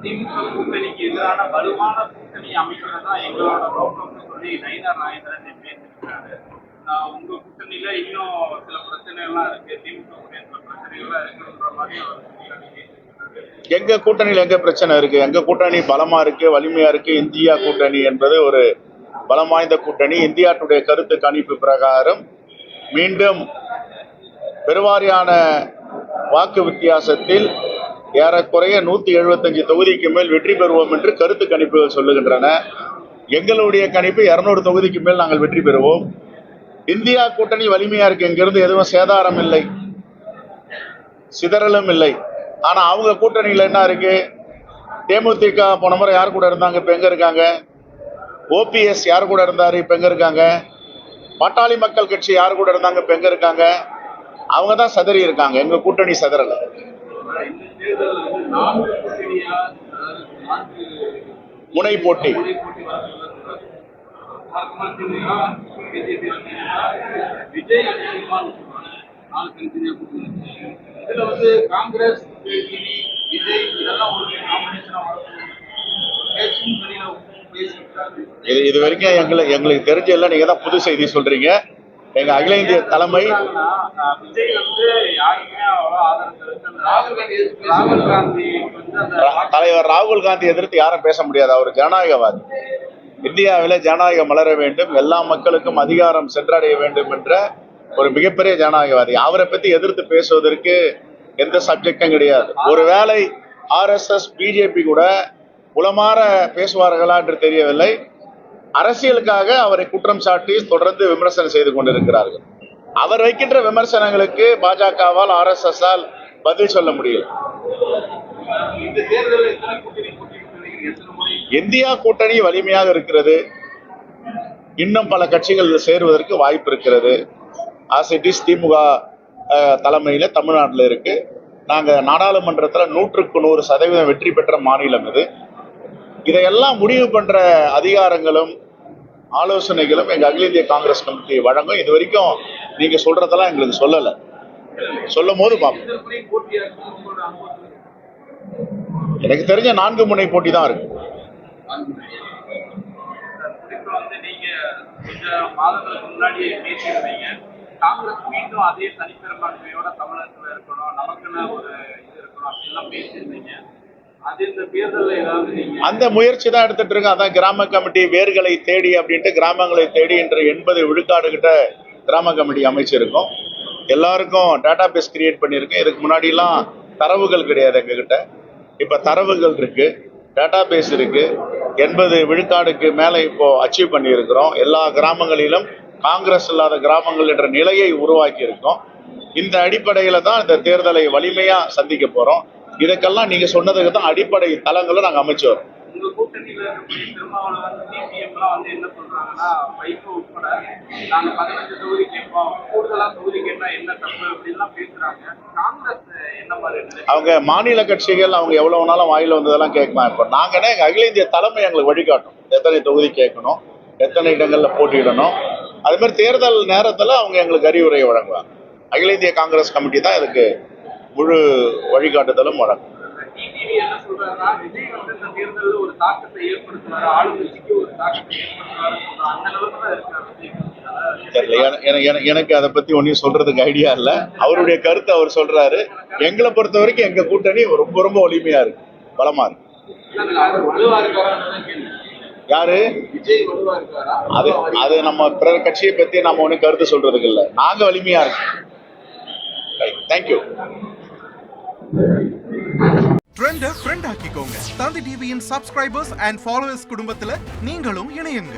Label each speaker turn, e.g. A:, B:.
A: திமுக கூட்டணிக்கு எதிரான வலுவான கூட்டணி அமைக்கிறதா எங்களோட நோக்கம்னு சொல்லி நயினார் நாகேந்திரன் பேசியிருக்காரு. உங்க கூட்டணியில இன்னும் சில பிரச்சனைகள்லாம் இருக்கு, திமுக கூட்டணி சில பிரச்சனைகள்லாம் இருக்குன்ற மாதிரி அவர் பேசியிருக்காரு.
B: எங்க கூட்டணியில எங்க பிரச்சனை இருக்கு? எங்க கூட்டணி பலமா இருக்கு, வலிமையா இருக்கு. இந்தியா கூட்டணி என்பது ஒரு பலம் வாய்ந்த கூட்டணி. இந்தியா டுடே கருத்து கணிப்பு பிரகாரம் மீண்டும் பெருவாரியான வாக்கு வித்தியாசத்தில் ஏறக்குறைய 175 தொகுதிக்கு மேல் வெற்றி பெறுவோம் என்று கருத்து கணிப்புகள் சொல்லுகின்றன. எங்களுடைய கணிப்பு 200 தொகுதிக்கு மேல் நாங்கள் வெற்றி பெறுவோம். இந்தியா கூட்டணி வலிமையா இருக்கு, இங்கிருந்து எதுவும் சேதாரம் இல்லை, சிதறலும் இல்லை. ஆனா அவங்க கூட்டணியில என்ன இருக்கு? தேமுதிக போன முறை யார் கூட இருந்தாங்க, இப்ப எங்க இருக்காங்க? ஓபிஎஸ் யார் கூட இருந்தாரு, இப்ப எங்க இருக்காங்க? பாட்டாளி மக்கள் கட்சி யார் கூட இருந்தாங்க, இப்ப எங்க இருக்காங்க? அவங்க தான் சதறி இருக்காங்க, எங்க கூட்டணி சதறல. முனை போட்டி
A: காங்கிரஸ்
B: இது வரைக்கும் எங்களுக்கு தெரிஞ்ச எல்லாம் நீங்க தான் புது செய்தி சொல்றீங்க. எங்க அகில இந்திய தலைமை தலைவர் ராகுல் காந்தி எதிர்த்து யாரும் பேச முடியாது. அவர் ஜனநாயகவாதி. இந்தியாவில ஜனநாயகம் மலர வேண்டும், எல்லா மக்களுக்கும் அதிகாரம் சென்றடைய வேண்டும் என்ற ஒரு மிகப்பெரிய ஜனநாயகவாதி. அவரை பத்தி எதிர்த்து பேசுவதற்கு எந்த சப்ஜெக்டும் கிடையாது. ஒருவேளை ஆர்எஸ்எஸ் பிஜேபி கூட உளமாற பேசுவார்களா என்று தெரியவில்லை. அரசியலுக்காக அவரை குற்றம் சாட்டி தொடர்ந்து விமர்சனம் செய்து கொண்டிருக்கிறார்கள். அவர் வைக்கின்ற விமர்சனங்களுக்கு பாஜகவால் ஆர்எஸ்எஸ் பதில் சொல்ல முடியல. இந்தியா கூட்டணி வலிமையாக இருக்கிறது. இன்னும் பல கட்சிகள் சேருவதற்கு வாய்ப்பு இருக்கிறது. ஆசிட்டிஸ் திமுக தலைமையில தமிழ்நாட்டில் இருக்கு. நாங்க நாடாளுமன்றத்தில் 100% வெற்றி பெற்ற மாநிலம் இது. இதையெல்லாம் முடிவு பண்ற அதிகாரங்களும் ஆலோசனைகளும் எங்க அகில இந்திய காங்கிரஸ் கமிட்டி வழங்கும். இது வரைக்கும் நீங்க சொல்றதெல்லாம் எங்களுக்கு சொல்லல. சொல்லும் போது எனக்கு தெரிஞ்ச 4 முனை போட்டி தான் இருக்கு.
A: காங்கிரஸ் மீண்டும் அதே தனிப்பெரும்பான்மையோட தமிழகத்துல இருக்கணும், நமக்குன்னு ஒரு இது இருக்கணும் அப்படிலாம் பேசியிருந்தீங்க.
B: அந்த முயற்சி தான் எடுத்துட்டு இருக்கு. அதான் கிராம கமிட்டி வேர்களை தேடி அப்படின்ட்டு கிராமங்களை தேடி என்று 80 விழுக்காடு கிட்ட கிராம கமிட்டி அமைச்சிருக்கோம். எல்லாருக்கும் டேட்டா பேஸ் கிரியேட் பண்ணியிருக்கேன். இதுக்கு முன்னாடி எல்லாம் தரவுகள் கிடையாது எங்க கிட்ட. இப்ப தரவுகள் இருக்கு, டேட்டா பேஸ் இருக்கு. 80 விழுக்காடுக்கு மேல இப்போ அச்சீவ் பண்ணி இருக்கிறோம். எல்லா கிராமங்களிலும் காங்கிரஸ் இல்லாத கிராமங்கள் என்ற நிலையை உருவாக்கி இருக்கோம். இந்த அடிப்படையில தான் இந்த தேர்தலை வலிமையா சந்திக்க போறோம். இதுக்கெல்லாம் நீங்க சொன்னதுக்கு தான் அடிப்படை தளங்களை நாங்க அமைச்சு வரோம்.
A: உங்க கூட்டணியில திருமாவளவன் சிபிஎம் எல்லாம் என்ன சொல்றாங்கன்னா, வைகோ உட்பட நாங்க 15 தொகுதி கேட்போம், கூடுதலா தொகுதி கேட்டா என்ன தப்பு அப்படின்லாம் பேசுறாங்க. காங்கிரஸ் என்ன மாதிரி? அவங்க
B: மாநில கட்சிகள் அவங்க எவ்வளவு வேணாலும் வாயில வந்ததெல்லாம் கேட்கலாம். இப்ப நாங்க எங்க அகில இந்திய தலைமை எங்களுக்கு வழிகாட்டும், எத்தனை தொகுதி கேட்கணும், எத்தனை இடங்கள்ல போட்டியிடணும். அது மாதிரி தேர்தல் நேரத்துல அவங்க எங்களுக்கு அறிவுரையை வழங்குவாங்க. அகில இந்திய காங்கிரஸ் கமிட்டி தான் இதுக்கு முழு வழிகாட்டுதலும் வழங்கும். எனக்கு அதை பத்தி ஒன்னும் சொல்றதுக்கு ஐடியா இல்ல. அவருடைய கருத்து அவர் சொல்றாரு. எங்களை பொறுத்த வரைக்கும் எங்க கூட்டணி ரொம்ப ரொம்ப வலிமையா இருக்கு, பலமா இருக்கு. யாரு அது நம்ம பிற கட்சியை பத்தி நம்ம ஒன்னும் கருத்து சொல்றதுக்கு இல்ல. நாங்க வலிமையா இருக்கோம். தேங்க்யூ.
C: ட்ரெண்ட ஃப்ரெண்ட் ஆக்கிக்கோங்க. தந்தி டிவியின் சப்ஸ்கிரைபர்ஸ் அண்ட் ஃபாலோவர்ஸ் குடும்பத்துல நீங்களும் இணையுங்க.